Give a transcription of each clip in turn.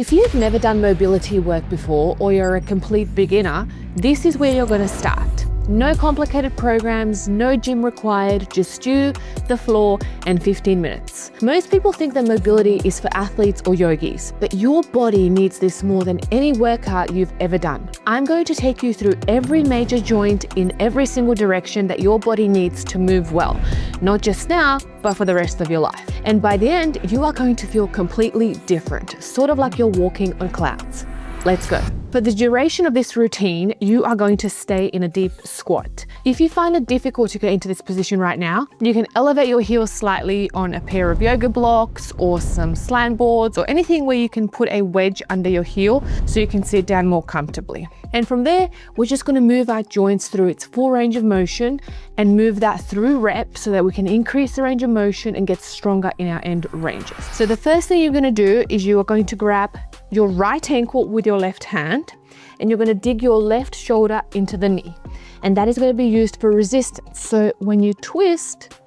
If you've never done mobility work before or you're a complete beginner, this is where you're going to start. No complicated programs, no gym required, just you, the floor, and 15 minutes. Most people think that mobility is for athletes or yogis, but your body needs this more than any workout you've ever done. I'm going to take you through every major joint in every single direction that your body needs to move well, not just now, but for the rest of your life. And by the end, you are going to feel completely different, sort of like you're walking on clouds. Let's go. For the duration of this routine, you are going to stay in a deep squat. If you find it difficult to get into this position right now, you can elevate your heels slightly on a pair of yoga blocks or some slant boards or anything where you can put a wedge under your heel so you can sit down more comfortably. And from there, we're just going to move our joints through its full range of motion and move that through reps so that we can increase the range of motion and get stronger in our end ranges. So the first thing you're going to do is you are going to grab your right ankle with your left hand and you're going to dig your left shoulder into the knee. And that is going to be used for resistance. So when you twist,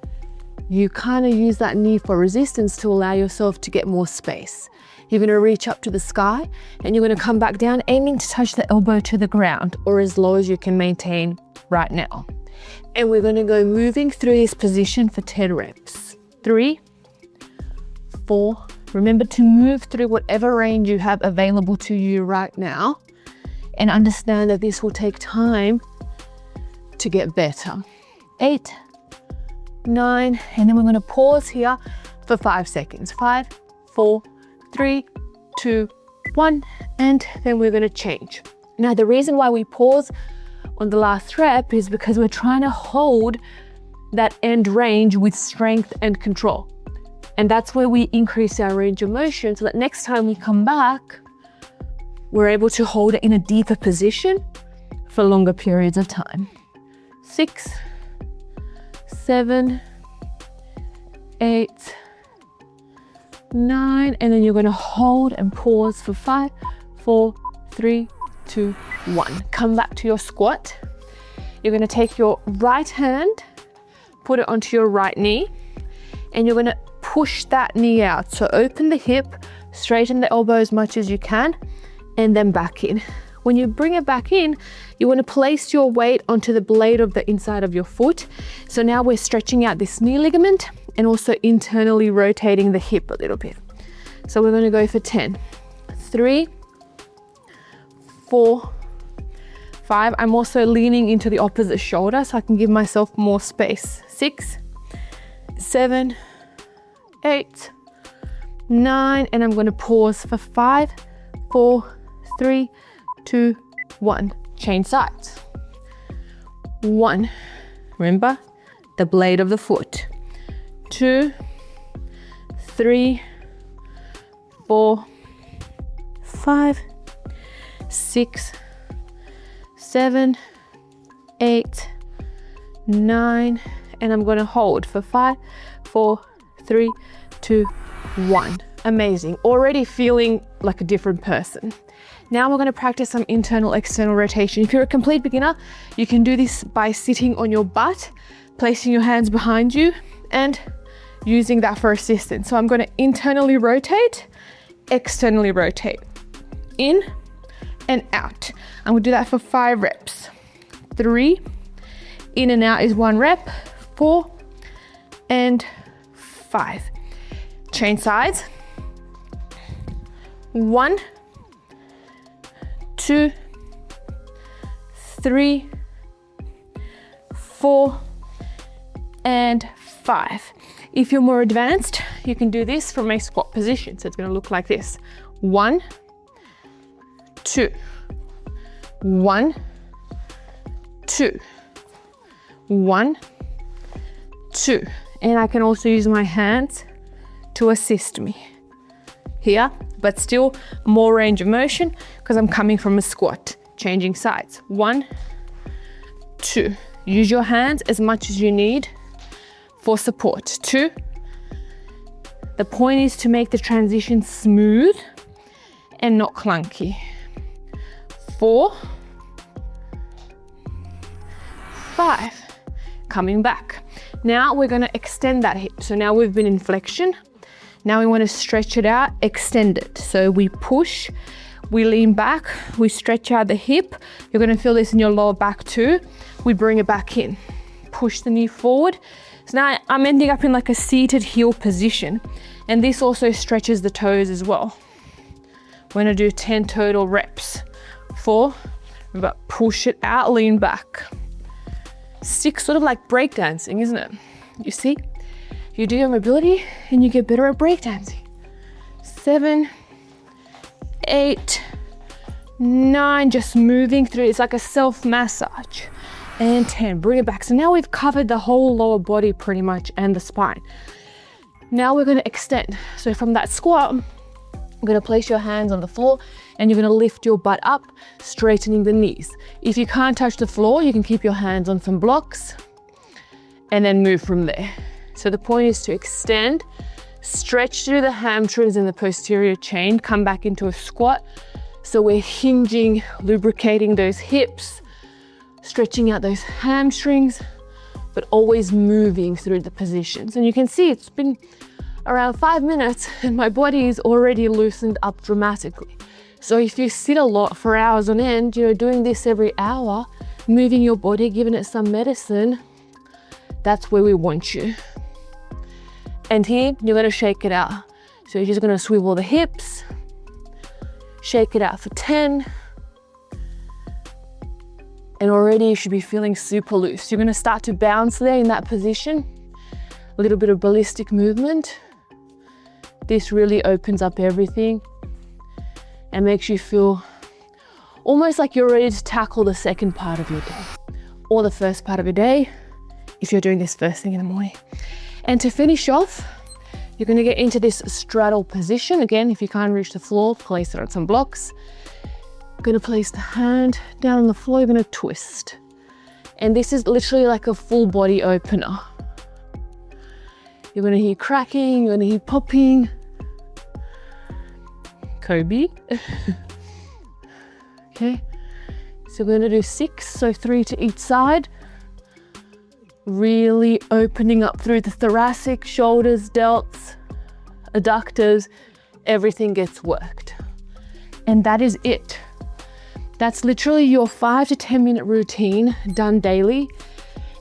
you kind of use that knee for resistance to allow yourself to get more space. You're going to reach up to the sky and you're going to come back down, aiming to touch the elbow to the ground or as low as you can maintain right now. And we're going to go moving through this position for 10 reps. 3, 4, remember to move through whatever range you have available to you right now and understand that this will take time to get better. 8, 9, and then we're going to pause here for 5 seconds. 5, 4, 3, 2, 1, and then we're going to change. Now, the reason why we pause on the last rep is because we're trying to hold that end range with strength and control. And that's where we increase our range of motion so that next time we come back, we're able to hold it in a deeper position for longer periods of time. 6, 7, 8, 9, and then you're going to hold and pause for 5, 4, 3, 2, 1. Come back to your squat. You're going to take your right hand, put it onto your right knee, and you're going to push that knee out. So open the hip, straighten the elbow as much as you can, and then back in. When you bring it back in, you want to place your weight onto the blade of the inside of your foot. So now we're stretching out this knee ligament and also internally rotating the hip a little bit. So we're going to go for 10. 3, 4, 5. I'm also leaning into the opposite shoulder so I can give myself more space. 6, 7, 8, 9, and I'm going to pause for 5, 4, 3, 2, 1. Change sides. 1. Remember the blade of the foot. 2, 3, 4, 5, 6, 7, 8, 9, and I'm going to hold for 5, 4, 3, 2, 1. Amazing. Already feeling like a different person. Now we're going to practice some internal external rotation. If you're a complete beginner, you can do this by sitting on your butt, placing your hands behind you and using that for assistance. So I'm going to internally rotate, externally rotate, in and out. I'm going to do that for 5 reps. 3, in and out is 1 rep, 4 and 5. Change sides. 1, 2, 3, 4 and 5. If you're more advanced, you can do this from a squat position. So it's going to look like this. 1, 2, 1, 2, 1, 2. And I can also use my hands to assist me here, but still more range of motion because I'm coming from a squat. Changing sides. 1, 2. Use your hands as much as you need for support. 2. The point is to make the transition smooth and not clunky. 4, 5. Coming back. Now we're going to extend that hip. So now we've been in flexion. Now we want to stretch it out, extend it. So we push, we lean back, we stretch out the hip. You're going to feel this in your lower back too. We bring it back in, push the knee forward. So now I'm ending up in like a seated heel position. And this also stretches the toes as well. We're going to do 10 total reps. 4, but push it out, lean back. 6, sort of like breakdancing, isn't it? You see, you do your mobility and you get better at breakdancing. 7, 8, 9, just moving through. It's like a self-massage. And 10, bring it back. So now we've covered the whole lower body pretty much and the spine. Now we're going to extend. So from that squat, you're going to place your hands on the floor and you're going to lift your butt up, straightening the knees. If you can't touch the floor, you can keep your hands on some blocks and then move from there. So the point is to extend, stretch through the hamstrings and the posterior chain, come back into a squat. So we're hinging, lubricating those hips, stretching out those hamstrings, but always moving through the positions. And you can see it's been around 5 minutes and my body is already loosened up dramatically. So if you sit a lot for hours on end, doing this every hour, moving your body, giving it some medicine, that's where we want you. And here, you're gonna shake it out. So you're just gonna swivel the hips, shake it out for 10, and already you should be feeling super loose. You're gonna start to bounce there in that position, a little bit of ballistic movement. This really opens up everything and makes you feel almost like you're ready to tackle the second part of your day or the first part of your day if you're doing this first thing in the morning. And to finish off, you're gonna get into this straddle position. Again, if you can't reach the floor, place it on some blocks. You're gonna place the hand down on the floor, you're gonna twist. And this is literally like a full body opener. You're gonna hear cracking, you're gonna hear popping. Kobe. Okay, so we're gonna do 6, so 3 to each side. Really opening up through the thoracic, shoulders, delts, adductors, everything gets worked. And that is it. That's literally your 5 to 10 minute routine done daily.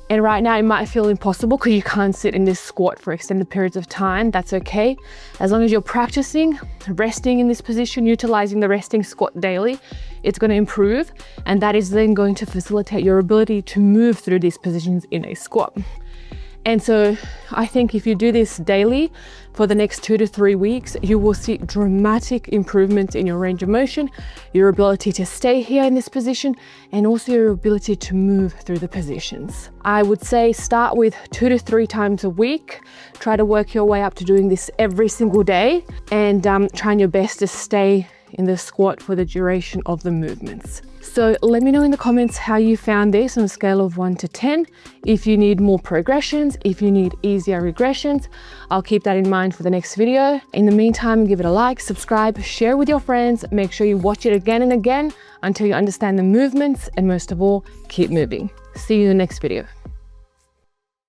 And right now it might feel impossible because you can't sit in this squat for extended periods of time. That's okay. As long as you're practicing, resting in this position, utilizing the resting squat daily, it's going to improve. And that is then going to facilitate your ability to move through these positions in a squat. And so I think if you do this daily for the next 2 to 3 weeks, you will see dramatic improvements in your range of motion, your ability to stay here in this position, and also your ability to move through the positions. I would say start with 2 to 3 times a week. Try to work your way up to doing this every single day and trying your best to stay in the squat for the duration of the movements. So let me know in the comments how you found this on a scale of 1 to 10. If you need more progressions, if you need easier regressions, I'll keep that in mind for the next video. In the meantime, give it a like, subscribe, share with your friends, make sure you watch it again and again until you understand the movements, and most of all, keep moving. See you in the next video.